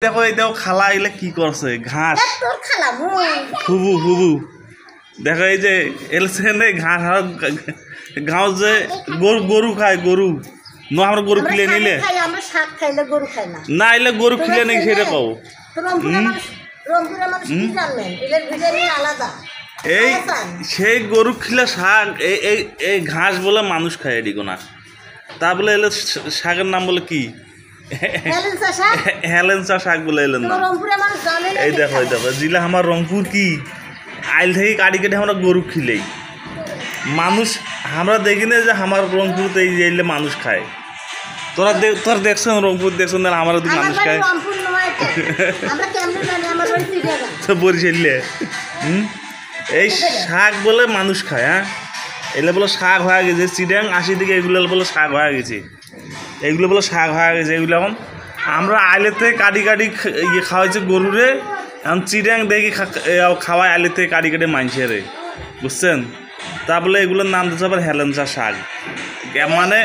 দেখো এই দেখো খালা এগুলা কি করছে ঘাস হুবু হুবু দেখো এই যে এলসেনে ঘাস গাঁও যে গরু গরু খায় গরু ন আমরা গরু কিনে নিলে না এলে গরু কিনে নেই সেটা কও এই সেই গরু খিলা শাক এই ঘাস বলে মানুষ খায় এদিকে না তা বলে এলে শাকের নাম বলে কি হেলেন্সা শাক বলে এলেন না এই দেখো জিলা আমার রংপুর কি আইল থেকে কাটি কেটে আমরা গরু খিলেই মানুষ আমরা দেখি না যে আমার রংপুরতে এই যে মানুষ খায় তোরা দেখছো রংপুর দেখছো না আমার মানুষ খায় তো বরিশালে এই শাক বলে মানুষ খায় হ্যাঁ এগুলো বলে শাক হয়ে গেছে চিড়াং 80 দিকে এগুলো বলে শাক হয়ে গেছে এগুলো বলে শাক হয়ে গেছে এগুলো এখন আমরা আইলে থেকে কাটি কাটি ইয়ে খাওয়াইছে গরুরে এখন চিড়াং দেখি খাওয়াই আইলে থেকে কাটি কাটি মানছে রে বুঝছেন তা বলে এগুলোর নাম দিচ্ছে আবার হেলেন্সা শাক মানে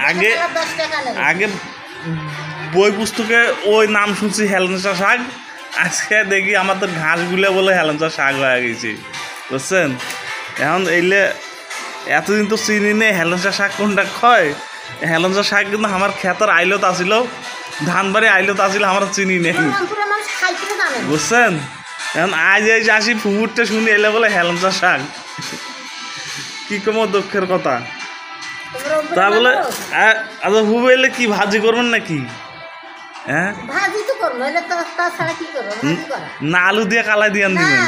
আগে আগে বই পুস্তকে ওই নাম শুনছি হেলেন্সা শাক আজকে দেখি আমাদের ঘাসগুলো বলে হেলেন্সা শাক হয়ে গেছে বুঝছেন এখন এইলে এতদিন তো চিনি নেই হেলেন্সা শাক কোনটা খয় হেলেন্সা শাক কিন্তু আমার ক্ষেতের আইলত আসিল ধানবাড়ি আইলত আসিল আমার চিনি নেই বুঝছেন এখন আজ এই আসি ফুপুরটা শুনি এলে বলে হেলেন্সা শাক কি কম দুঃখের কথা তা বলে আচ্ছা ফুবু এলে কি ভাজি করবেন নাকি হ্যাঁ না আলু দিয়ে কালাই দিয়ে দিবেন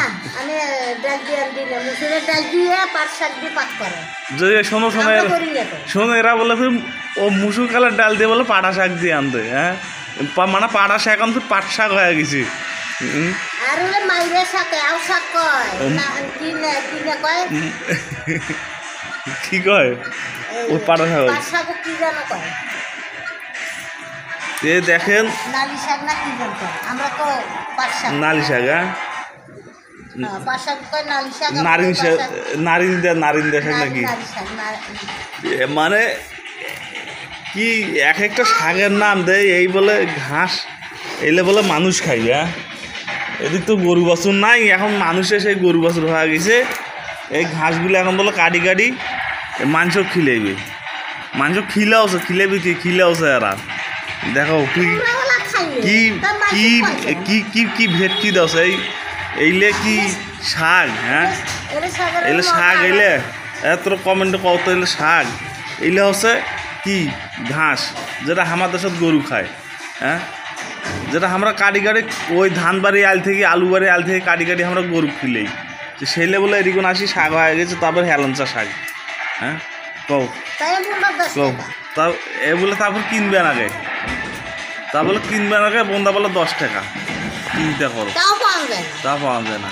শোনো এরা বলে ও মুসুর কালার ডাল দিয়ে বলে পাটা শাক দিয়ে আনতে হ্যাঁ মানে পাটা শাক আনতে পাট শাক হয়ে গেছে কি কয় ও পাটা শাক দেখেন নালি শাক নারিন শাক নাকি মানে কি এক একটা শাকের নাম দেয় এই বলে ঘাস এলে বলে মানুষ খাই হ্যাঁ এদিক তো গরু বাছুর নাই এখন মানুষের সেই গরু বাছুর হয়ে গেছে এই ঘাসগুলো এখন বলে কাটি কাটি মাংস খিলেবে মাংস খিলেবি খিলেওছে এরা দেখো কি কি কি কি কি ভেটকি দাও এইলে কি শাক হ্যাঁ এলে শাক এলে এত কমেন্টে কত এলে শাক এইলে হচ্ছে কি ঘাস যেটা আমার দেশত গরু খায় হ্যাঁ যেটা আমরা কাটি কাটি ওই ধান বাড়ি আল থেকে আলু বাড়ি আল থেকে কাটি কাটি আমরা গরু খিলেই যে সেইলে বলে এদিকে আসি শাক হয়ে গেছে তারপর হেলেন্সা শাক হ্যাঁ কও তা এ বলে তারপর কিনবেন আগে তা বলে কিনবেন আগে বন্ধা বলে 10 টাকা চিন্তা করো তা পাওয়া যায় না